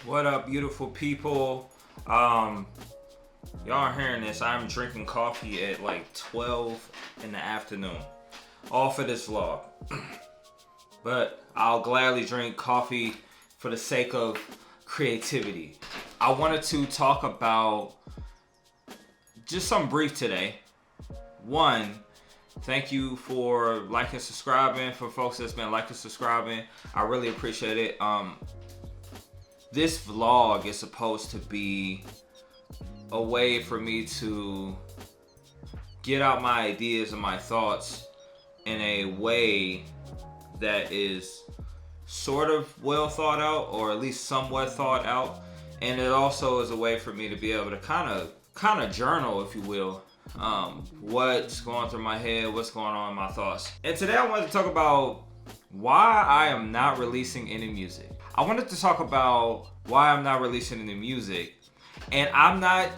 What up, beautiful people? Y'all are hearing this. I'm drinking coffee at like 12 in the afternoon. All for this vlog. But I'll gladly drink coffee for the sake of creativity. I wanted to talk about just something brief today. One, thank you for liking, subscribing. For folks that's been liking, subscribing, I really appreciate it. This vlog is supposed to be a way for me to get out my ideas and my thoughts in a way that is sort of well thought out, or at least somewhat thought out. And it also is a way for me to be able to kind of journal, if you will, what's going through my head, what's going on in my thoughts. And today I wanted to talk about why I am not releasing any music. I wanted to talk about why I'm not releasing any music. And I'm not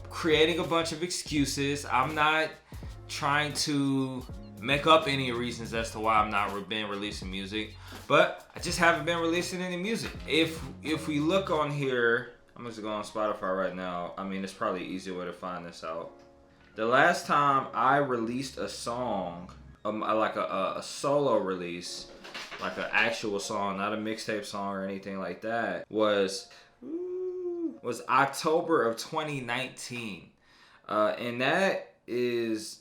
creating a bunch of excuses. I'm not trying to make up any reasons as to why I'm not been releasing music. But I just haven't been releasing any music. If we look on here, I'm just going on Spotify right now. I mean, it's probably an easier way to find this out. The last time I released a song, like a solo release, like an actual song, not a mixtape song or anything like that, was October of 2019. And that is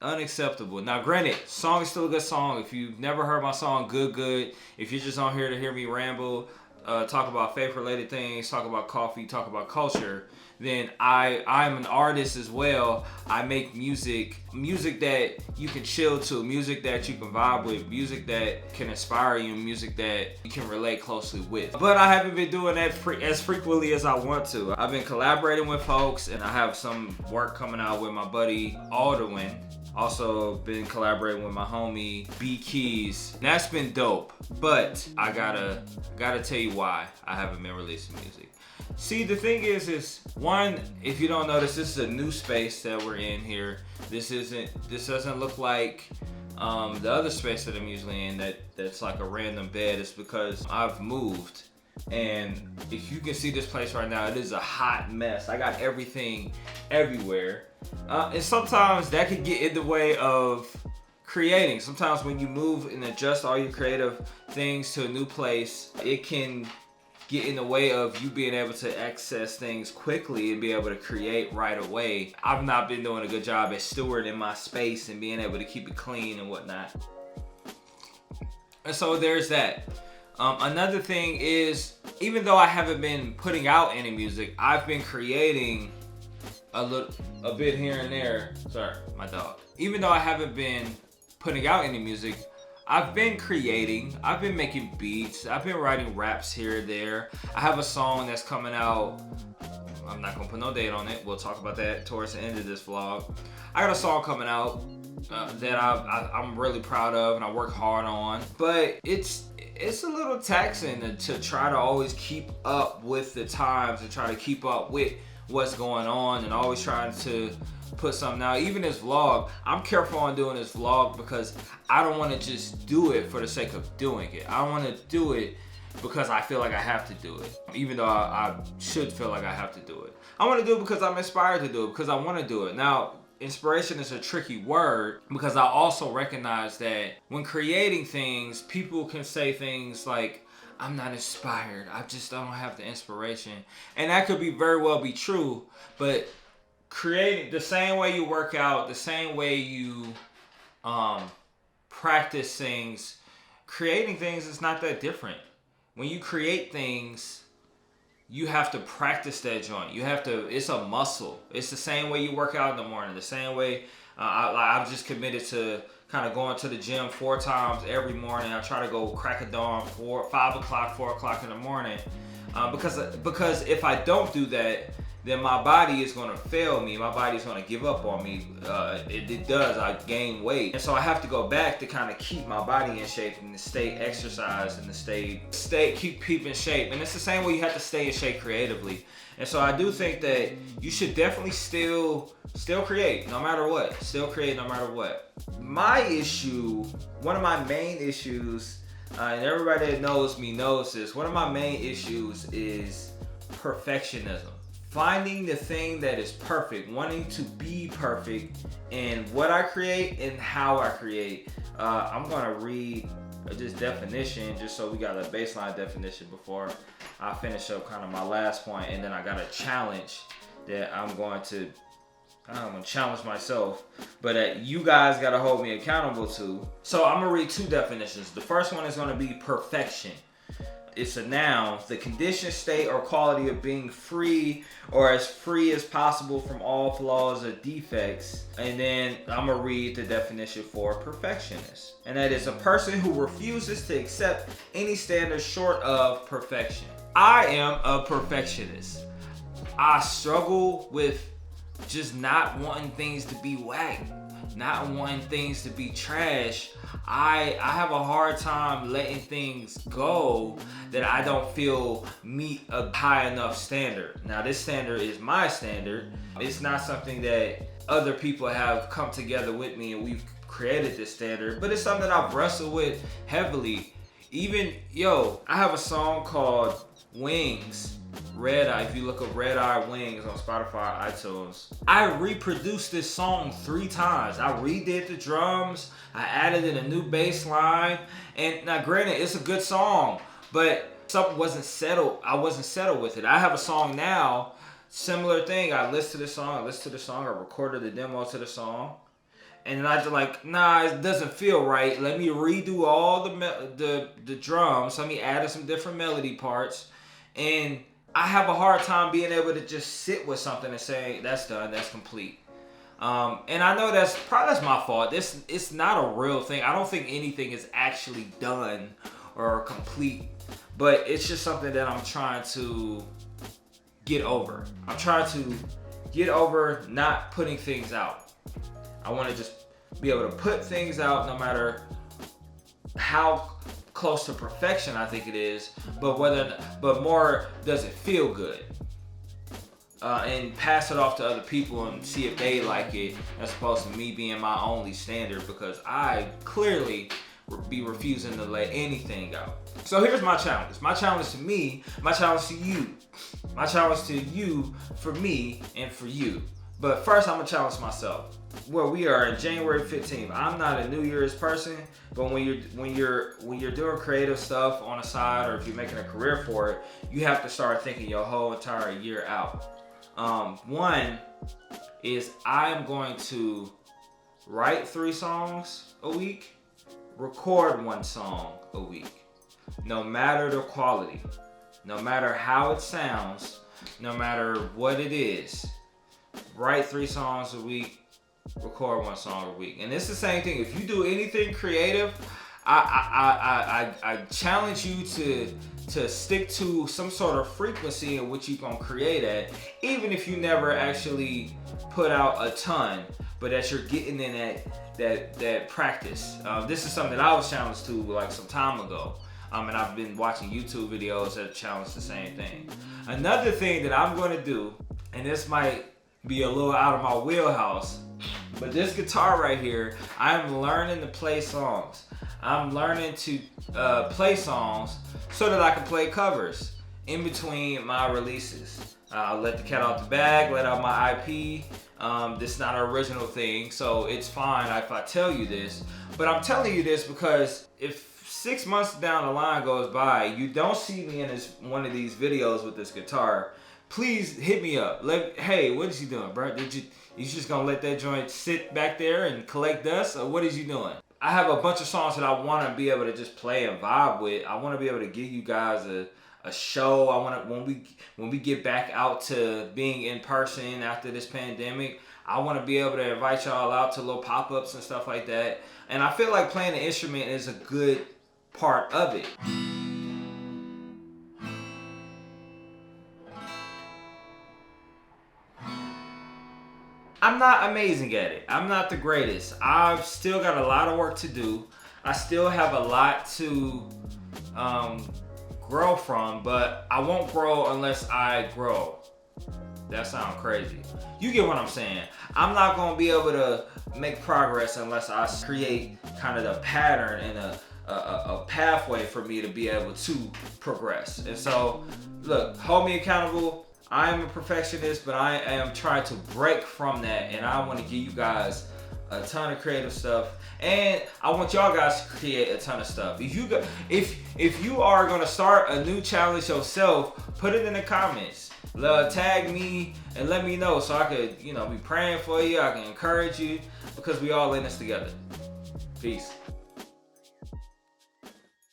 unacceptable. Now, granted, song is still a good song. If you've never heard my song, good. If you're just on here to hear me ramble, talk about faith-related things, talk about coffee, talk about culture, then I'm an artist as well. I make music that you can chill to, music that you can vibe with, music that can inspire you, music that you can relate closely with. But I haven't been doing that as frequently as I want to. I've been collaborating with folks, and I have some work coming out with my buddy Alderwin. Also been collaborating with my homie B Keys. And that's been dope. But I gotta tell you why I haven't been releasing music. See, the thing is one, if you don't notice, this is a new space that we're in here. This doesn't look like the other space that I'm usually in that's like a random bed. It's because I've moved. And if you can see this place right now, it is a hot mess. I got everything everywhere. And sometimes that can get in the way of creating. Sometimes when you move and adjust all your creative things to a new place, it can get in the way of you being able to access things quickly and be able to create right away. I've not been doing a good job at stewarding my space and being able to keep it clean and whatnot. And so there's that. Another thing is, even though I haven't been putting out any music, I've been creating a bit here and there. Sorry, my dog. Even though I haven't been putting out any music, I've been creating. I've been making beats. I've been writing raps here and there. I have a song that's coming out. I'm not gonna put no date on it. We'll talk about that towards the end of this vlog. I got a song coming out that I'm really proud of and I work hard on. But it's a little taxing to try to always keep up with the times and try to keep up with what's going on and always trying to put something out. Even this vlog, I'm careful on doing this vlog because I don't want to just do it for the sake of doing it. I want to do it because I feel like I have to do it, even though I should feel like I have to do it. I want to do it because I'm inspired to do it, because I want to do it. Now, inspiration is a tricky word because I also recognize that when creating things, people can say things like, I'm not inspired, I don't have the inspiration. And that could very well be true, but creating the same way you work out, the same way you practice things, creating things is not that different. When you create things, you have to practice that joint. It's a muscle. It's the same way you work out in the morning. The same way I've just committed to kind of going to the gym 4 times every morning. I try to go crack of dawn, 5 o'clock, 4 o'clock in the morning. Because if I don't do that, then my body is going to fail me. My body is going to give up on me. It does. I gain weight. And so I have to go back to kind of keep my body in shape and to stay exercised and to keep in shape. And it's the same way you have to stay in shape creatively. And so I do think that you should definitely still create no matter what. Still create no matter what. My issue, one of my main issues and everybody that knows me knows this. One of my main issues is perfectionism. Finding the thing that is perfect, wanting to be perfect in what I create and how I create. I'm gonna read this definition just so we got a baseline definition before I finish up kind of my last point, and then I got a challenge that I'm going to challenge myself, but you guys got to hold me accountable to. So I'm gonna read two definitions. The first one is going to be perfection. It's a noun, the condition, state, or quality of being free or as free as possible from all flaws or defects. And then I'm gonna read the definition for perfectionist. And that is a person who refuses to accept any standard short of perfection. I am a perfectionist. I struggle with just not wanting things to be whack, not wanting things to be trash. I have a hard time letting things go that I don't feel meet a high enough standard. Now this standard is my standard. It's not something that other people have come together with me and we've created this standard, but it's something that I've wrestled with heavily. Even, I have a song called Wings, Red Eye. If you look up Red Eye Wings on Spotify, iTunes, I reproduced this song 3 times. I redid the drums, I added in a new bass line, and now granted, it's a good song, but something wasn't settled. I wasn't settled with it. I have a song now, similar thing. I listened to the song, I recorded the demo to the song, and then I was like, nah, it doesn't feel right. Let me redo all the drums. Let me add some different melody parts, and I have a hard time being able to just sit with something and say, that's done, that's complete. And I know that's my fault. It's not a real thing. I don't think anything is actually done or complete, but it's just something that I'm trying to get over. I'm trying to get over not putting things out. I want to just be able to put things out no matter how close to perfection I think it is, but more does it feel good, and pass it off to other people and see if they like it, as opposed to me being my only standard, because I clearly be refusing to let anything out. So here's my challenge. My challenge to me, my challenge to you, my challenge to you, for me and for you. But first I'm gonna challenge myself. Well, we are in January 15th. I'm not a New Year's person, but when you're doing creative stuff on the side, or if you're making a career for it, you have to start thinking your whole entire year out. One is I am going to write 3 songs a week, record 1 song a week. No matter the quality, no matter how it sounds, no matter what it is, write 3 songs a week, record 1 song a week. And it's the same thing. If you do anything creative, I challenge you to stick to some sort of frequency in which you're gonna create at, even if you never actually put out a ton, but that you're getting in that practice. This is something I was challenged to like some time ago. And I've been watching YouTube videos that challenge the same thing. Another thing that I'm gonna do, and this might be a little out of my wheelhouse, but this guitar right here, I'm learning to play songs. I'm learning to play songs so that I can play covers in between my releases. I'll let the cat out the bag, let out my IP. This is not an original thing, so it's fine if I tell you this. But I'm telling you this because if 6 months down the line goes by, you don't see me in one of these videos with this guitar, please hit me up. Hey, what is you doing, bro? You just gonna let that joint sit back there and collect dust, or what is you doing? I have a bunch of songs that I want to be able to just play and vibe with. I want to be able to give you guys a show. I want to, when we get back out to being in person after this pandemic, I want to be able to invite y'all out to little pop-ups and stuff like that. And I feel like playing the instrument is a good part of it. I'm not amazing at it. I'm not the greatest. I've still got a lot of work to do. I still have a lot to grow from, but I won't grow unless I grow. That sounds crazy. You get what I'm saying. I'm not gonna be able to make progress unless I create kind of the pattern and a pathway for me to be able to progress. And so, look, hold me accountable. I am a perfectionist, but I am trying to break from that, and I want to give you guys a ton of creative stuff, and I want y'all guys to create a ton of stuff. If you are gonna start a new challenge yourself, put it in the comments. Tag me and let me know so I could, be praying for you. I can encourage you because we all in this together. Peace.